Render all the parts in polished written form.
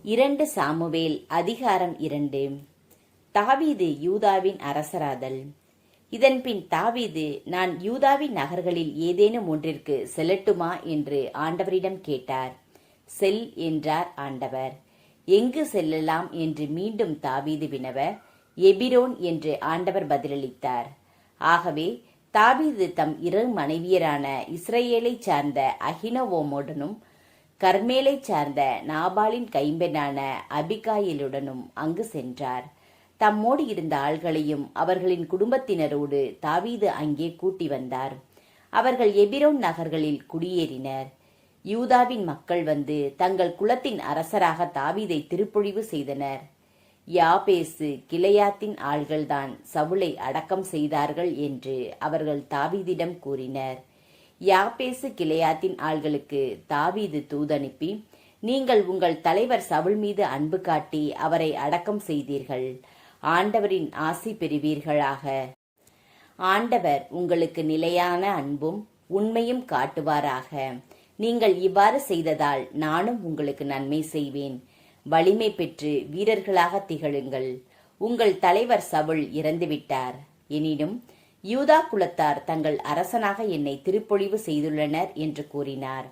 2 Samuel அதிகாரம் 2. தாவீது யூதாவின் அரசராதல். இதன்பின் தாவீது, நான் யூதாவின் நகர்களில் ஏதேனும் ஒன்றிற்கு செல்லட்டுமா என்று ஆண்டவரிடம் கேட்டார். செல் என்றார் ஆண்டவர். எங்கு செல்லலாம் என்று மீண்டும் தாவீது வினவ, எபிரோன் என்று ஆண்டவர் பதிலளித்தார். ஆகவே தாவீது தம் 2 மனைவியரான இஸ்ரேலைச் சார்ந்த அகினோவாமுடனும் கர்மேலைச் சார்ந்த நாபாலின் கைம்பெண்ணான அபிகாயிலுடனும் அங்கு சென்றார். தம்மோடு இருந்த ஆள்களையும் அவர்களின் குடும்பத்தினரோடு தாவீது அங்கே கூட்டி வந்தார். அவர்கள் எபிரோன் நகர்களில் குடியேறினர். யூதாவின் மக்கள் வந்து தங்கள் குலத்தின் அரசராக தாவீதை திருப்பொழிவு செய்தனர். யாபேசு கிளையாத்தின் ஆள்கள்தான் சவுலை அடக்கம் செய்தார்கள் என்று அவர்கள் தாவீதிடம் கூறினர். யாபேசு கிளையாத்தின் ஆள்களுக்கு தாவீது தூதனுப்பி, நீங்கள் உங்கள் தலைவர் சவுல் மீது அன்பு காட்டி அவரை அடக்கம் செய்தீர்கள். ஆண்டவரின் ஆசி பெறுவீர்களாக. ஆண்டவர் உங்களுக்கு நிலையான அன்பும் உண்மையும் காட்டுவாராக. நீங்கள் இவ்வாறு செய்ததால் நானும் உங்களுக்கு நன்மை செய்வேன். வலிமை பெற்று வீரர்களாக திகழுங்கள். உங்கள் தலைவர் சவுல் இறந்துவிட்டார். எனினும் யூதா குலத்தார் தங்கள் அரசனாக என்னை திருப்பொழிவு செய்துள்ளனர் என்று கூறினார்.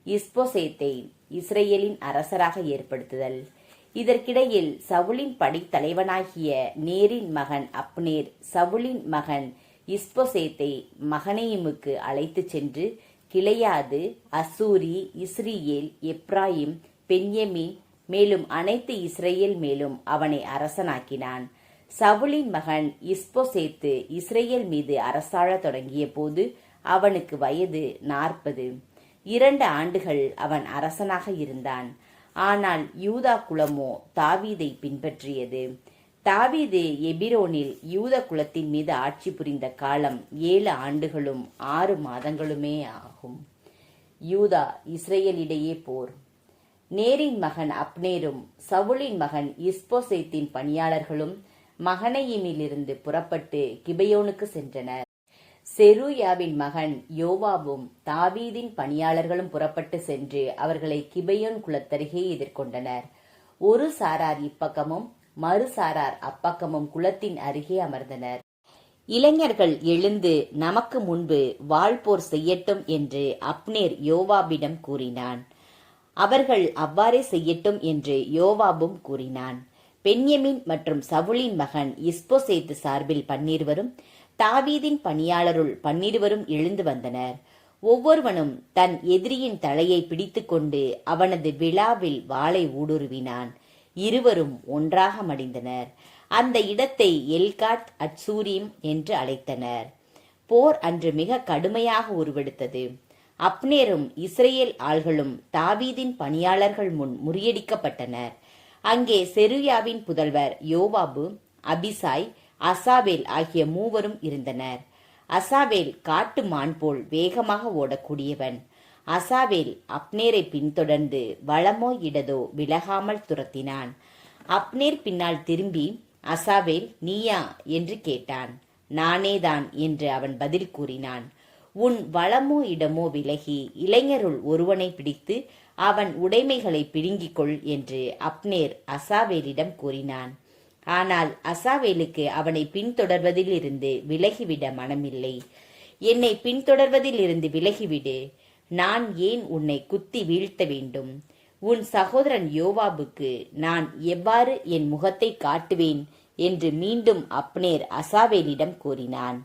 இஸ்போசேத்தை இஸ்ரேலின் அரசராக ஏற்படுத்துதல். இதற்கிடையில் சவுலின் படைத்தலைவனாகிய நேரின் மகன் அப்னேர் சவுலின் மகன் இஸ்போசேத்தை மகனேயிமுக்கு அழைத்துச் சென்று கிளையாது, அசூரி, இஸ்ரேல், எப்ராயிம், பென்யமீன் மேலும் அனைத்து இஸ்ரேல் மேலும் அவனை அரசனாக்கினான். சவுலின் மகன் இஸ்போசேத்து இஸ்ரேல் மீது அரசாழ தொடங்கிய போது அவனுக்கு வயது 40. 2 ஆண்டுகள் அவன் அரசனாக இருந்தான். ஆனால் யூதா குலமோ தாவீதை பின்பற்றியது. தாவீது எபிரோனில் யூத குலத்தின் மீது ஆட்சி புரிந்த காலம் 7 ஆண்டுகளும் 6 மாதங்களுமே ஆகும். யூதா இஸ்ரேலிடையே போர். நேரின் மகன் அப்னேரும் சவுலின் மகன் இஸ்போசேத்தின் பணியாளர்களும் மகனயீமிலிருந்து புறப்பட்டு கிபெயோனுக்கு சென்றனர். செருயாவின் மகன் யோவாபும் தாவீதின் பணியாளர்களும் புறப்பட்டு சென்று அவர்களை கிபெயோன் குளத்தருகே எதிர்கொண்டனர். ஒரு சாரார் இப்பக்கமும் மறு சாரார் அப்பக்கமும் குளத்தின் அருகே அமர்ந்தனர். இளைஞர்கள் எழுந்து நமக்கு முன்பு வாள்போர் செய்யட்டும் என்று அப்னேர் யோவாபிடம் கூறினான். அவர்கள் அவ்வாறே செய்யட்டும் என்று யோவாபும் கூறினான். பென்யமீன் மற்றும் சவுலின் மகன் இஸ்போசேத்து சார்பில் 12 தாவீதின் பணியாளருள் 12 எழுந்து வந்தனர். ஒவ்வொருவனும் தன் எதிரியின் தலையை பிடித்து கொண்டு அவனது விழாவில் வாளை ஊடுருவினான். இருவரும் ஒன்றாக மடிந்தனர். அந்த இடத்தை எல்காத் அட்சூரீம் என்று அழைத்தனர். போர் அன்று மிக கடுமையாக உருவெடுத்தது. அப்னேரும் இஸ்ரேல் ஆள்களும் தாவீதின் பணியாளர்கள் முன் முறியடிக்கப்பட்டனர். அங்கே செருயாவின் புதல்வர் யோவாபு, அபிசாய், அசாவேல் ஆகிய 3 இருந்தனர். அசாவேல் காட்டு மான் போல் வேகமாக ஓடக்கூடியவன். அசாவேல் அப்னேரை பின்தொடர்ந்து வலமோ இடதோ விலகாமல் துரத்தினான். அப்னேர் பின்னால் திரும்பி, அசாவேல் நீயா என்று கேட்டான். நானேதான் என்று அவன் பதில் கூறினான். உன் வலமோ இடமோ விலகி இளைஞருள் ஒருவனை பிடித்து அவன் உடைமைகளை பிடுங்கிக் கொள் என்று அப்னேர் அசாவேலிடம் கூறினான். ஆனால் அசாவேலுக்கு அவனை பின்தொடர்வதில் இருந்து விலகிவிட மனமில்லை. என்னை பின்தொடர்வதில் இருந்து விலகிவிடு. நான் ஏன் உன்னை குத்தி வீழ்த்த வேண்டும்? உன் சகோதரன் யோவாபுக்கு நான் எவ்வாறு என் முகத்தை காட்டுவேன் என்று மீண்டும் அப்னேர் அசாவேலிடம் கூறினான்.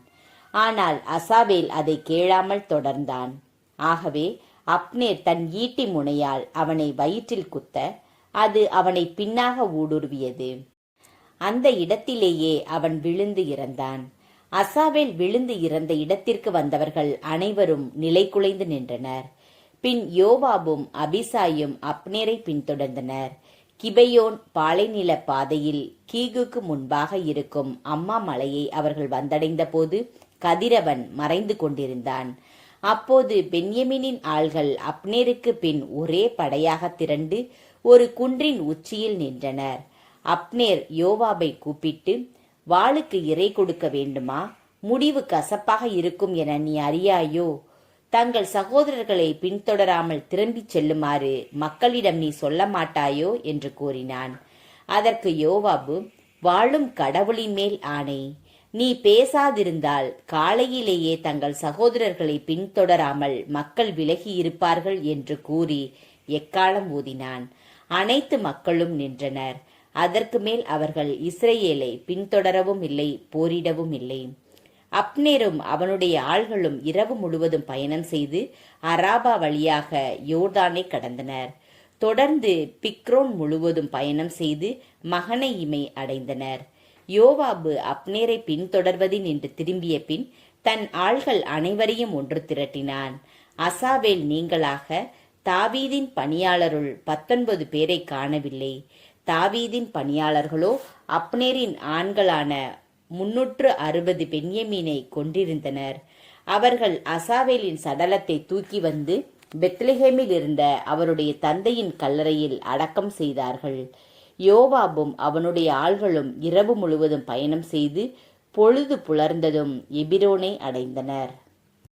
ஆனால் அசாவேல் அதை கேளாமல் தொடர்ந்தான். ஆகவே அப்னேர் தன் ஈட்டி முனையால் அவனை வயிற்றில் குத்த, அது அவனை பின்னாக ஊடுருவியது. அந்த இடத்திலேயே அவன் விழுந்து இறந்தான். அசாவேல் விழுந்து இறந்த இடத்திற்கு வந்தவர்கள் அனைவரும் நிலை குலைந்து நின்றனர். பின் யோவாபும் அபிசாயும் அப்னேரை பின்தொடர்ந்தனர். கிபெயோன் பாலைநில பாதையில் கீகுக்கு முன்பாக இருக்கும் அம்மா மலையை அவர்கள் வந்தடைந்த போது கதிரவன் மறைந்து கொண்டிருந்தான். அப்போது பென்யமீனின் ஆள்கள் அப்னேருக்கு பின் ஒரே படையாக திரண்டு ஒரு குன்றின் உச்சியில் நின்றனர். அப்னேர் யோவாபை கூப்பிட்டு, வாளுக்கு இறை கொடுக்க வேண்டுமா? முடிவு கசப்பாக இருக்கும் என நீ அறியாயோ? தங்கள் சகோதரர்களை பின்தொடராமல் திரும்பிச் செல்லுமாறு மக்களிடம் நீ சொல்ல மாட்டாயோ என்று கூறினான். அதற்கு யோவாபு, வாழும் கடவுளின் மேல் ஆணை, நீ பேசாதிருந்தால் காலையிலேயே தங்கள் சகோதரர்களை பின்தொடராமல் மக்கள் விலகி இருப்பார்கள் என்று கூறி எக்காளம் ஊதினான். அனைத்து மக்களும் நின்றனர். அதற்கு மேல் அவர்கள் இஸ்ரேலை பின்தொடரவும் இல்லை, போரிடவும் இல்லை. அப்னேரும் அவனுடைய ஆள்களும் இரவு முழுவதும் பயணம் செய்து அராபா வழியாக யோர்தானை கடந்தனர். தொடர்ந்து பிக்ரோன் முழுவதும் பயணம் செய்து மகனையிமை அடைந்தனர். யோவாபு அப்னேரை பின்தொடர்வதின் என்று திரும்பிய பின் தன் ஆள்கள் அனைவரையும் ஒன்று திரட்டினான். அசாவேல் நீங்களாக தாவீதின் பணியாளருள் 19 பேரை காணவில்லை. தாவீதின் பணியாளர்களோ அப்னேரின் ஆண்களான 360 பென்யமீனை கொண்டிருந்தனர். அவர்கள் அசாவேலின் சடலத்தை தூக்கி வந்து பெத்லெஹேமில் இருந்த அவருடைய தந்தையின் கல்லறையில் அடக்கம் செய்தார்கள். யோவாபும் அவனுடைய ஆள்களும் இரவு முழுவதும் பயணம் செய்து பொழுது புலர்ந்ததும் எபிரோனை அடைந்தனர்.